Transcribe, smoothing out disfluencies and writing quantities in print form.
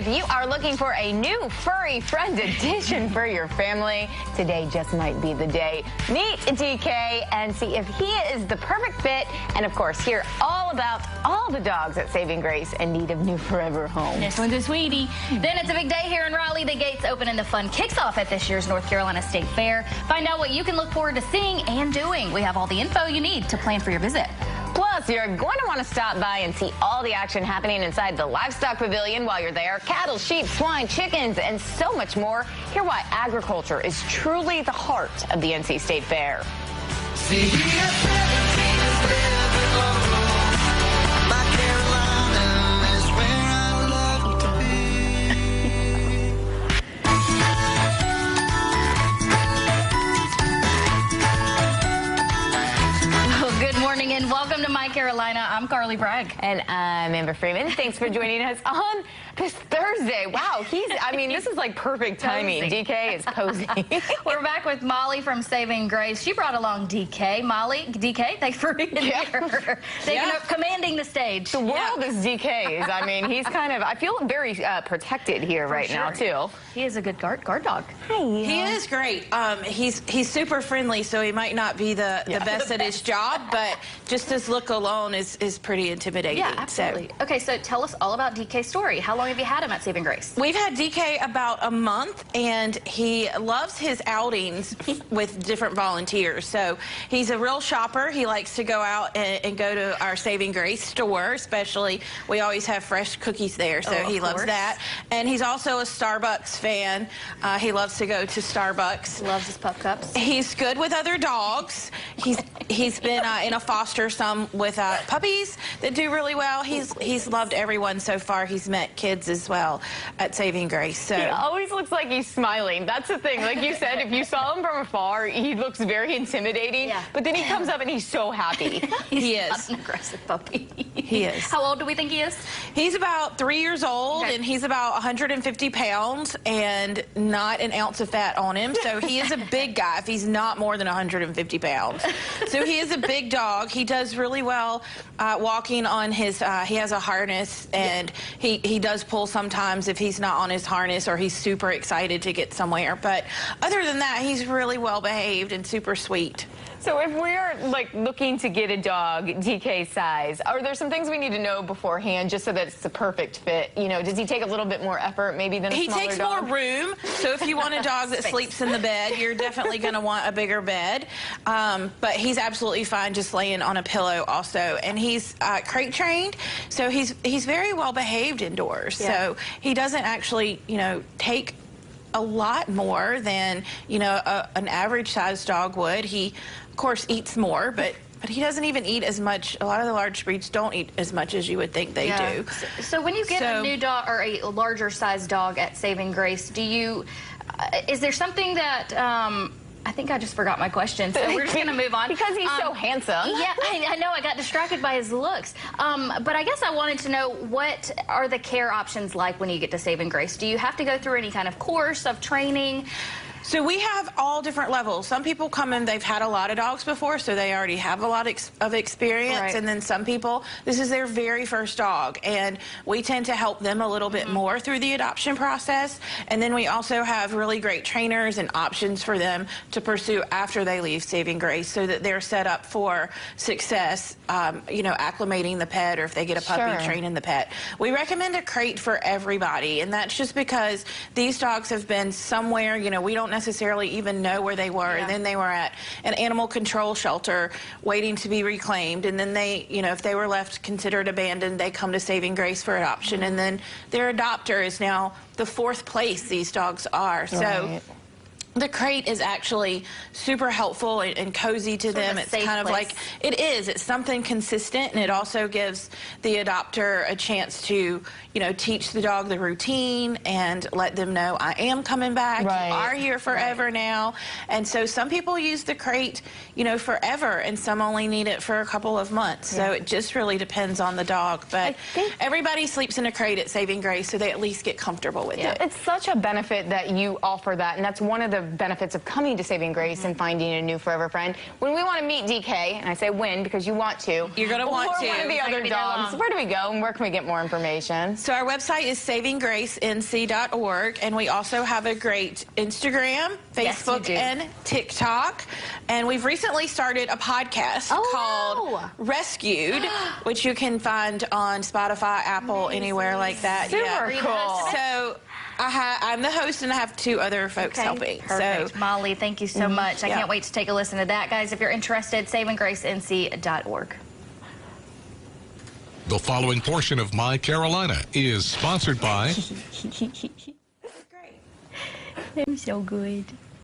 If you are looking for a new furry friend addition for your family, today just might be the day. Meet DK and see if he is the perfect fit. And of course, hear all about all the dogs at Saving Grace in need of new forever homes. This one's a sweetie. Then it's a big day here in Raleigh. The gates open and the fun kicks off at this year's North Carolina State Fair. Find out what you can look forward to seeing and doing. We have all the info you need to plan for your visit. Plus, you're going to want to stop by and see all the action happening inside the Livestock Pavilion while you're there. Cattle, sheep, swine, chickens, and so much more. Hear why agriculture is truly the heart of the NC State Fair. CBS17 My Carolina is where I love to be. Well, good morning and welcome to My Carolina. I'm Carly Bragg. And I'm Amber Freeman. Thanks for joining us on this Thursday. Wow, this is like perfect timing. Posing. DK is posing. We're back with Molly from Saving Grace. She brought along DK. Molly, DK, thanks for being here. Commanding the stage. The world is DK's. I mean, he's kind of, I feel very protected here now, too. He is a good guard dog. Hey, he is great. He's super friendly, so he might not be the best at his job, but just his look alone is pretty intimidating. Yeah, absolutely. So. Okay, so tell us all about DK's story. How long have you had him at Saving Grace? We've had DK about a month, and he loves his outings with different volunteers. So he's a real shopper. He likes to go out and go to our Saving Grace store, especially. We always have fresh cookies there, so he loves that. And he's also a Starbucks fan. He loves to go to Starbucks. Loves his pup cups. He's good with other dogs. He's been in a foster some with puppies that do really well. He's loved everyone so far. He's met kids as well at Saving Grace. So he always looks like he's smiling. That's the thing. Like you said, if you saw him from afar, he looks very intimidating. Yeah. But then he comes up and he's so happy. He is an aggressive puppy. He is. How old do we think he is? He's about 3 years old, and he's about 150 pounds and not an ounce of fat on him. So he is a big guy if he's not more than 150 pounds. So he is a big dog. He does really well walking on his, he has a harness, and he does pull sometimes if he's not on his harness or he's super excited to get somewhere. But other than that, he's really well behaved and super sweet. So if we're looking to get a dog DK size, are there some things we need to know beforehand just so that it's the perfect fit? You know, does he take a little bit more effort maybe than a smaller dog? He takes more room. So if you want a dog that sleeps in the bed, you're definitely going to want a bigger bed. But he's absolutely fine just laying on a pillow also. And he's crate trained, so he's very well behaved indoors. Yeah. So he doesn't actually, take a lot more than, an average sized dog would. He, of course, eats more, but he doesn't even eat as much. A lot of the large breeds don't eat as much as you would think they do. So when you get a new dog or a larger sized dog at Saving Grace, is there something that, I think I just forgot my question, so we're just going to move on. Because he's so handsome. Yeah, I know. I got distracted by his looks. But I guess I wanted to know, what are the care options like when you get to Saving Grace? Do you have to go through any kind of course of training? So we have all different levels. Some people come in, they've had a lot of dogs before, so they already have a lot of experience. Right. And then some people, this is their very first dog. And we tend to help them a little bit more through the adoption process. And then we also have really great trainers and options for them to pursue after they leave Saving Grace so that they're set up for success, acclimating the pet, or if they get a puppy, training the pet. We recommend a crate for everybody, and that's just because these dogs have been somewhere, we don't necessarily even know where they were. And then they were at an animal control shelter waiting to be reclaimed, and then they, if they were left considered abandoned, they come to Saving Grace for adoption, and then their adopter is now the 4th place these dogs are. So the crate is actually super helpful and cozy to them. It's kind of like, it's something consistent, and it also gives the adopter a chance to, teach the dog the routine and let them know, I am coming back. Right. You are here forever now. And so some people use the crate, forever, and some only need it for a couple of months. Yeah. So it just really depends on the dog. But everybody sleeps in a crate at Saving Grace, so they at least get comfortable with it. It's such a benefit that you offer that, and that's one of the the benefits of coming to Saving Grace and finding a new forever friend. When we want to meet DK, and I say when because you want to. You're going to want to. Or one of the other dogs. Where do we go and where can we get more information? So our website is savinggracenc.org, and we also have a great Instagram, Facebook, and TikTok. And we've recently started a podcast called Rescued, which you can find on Spotify, Apple, anywhere like that. Super cool. So I'm the host, and I have 2 other folks helping. Perfect. So, Molly, thank you so much. I can't wait to take a listen to that. Guys, if you're interested, savinggracenc.org. The following portion of My Carolina is sponsored by... great. I'm so good.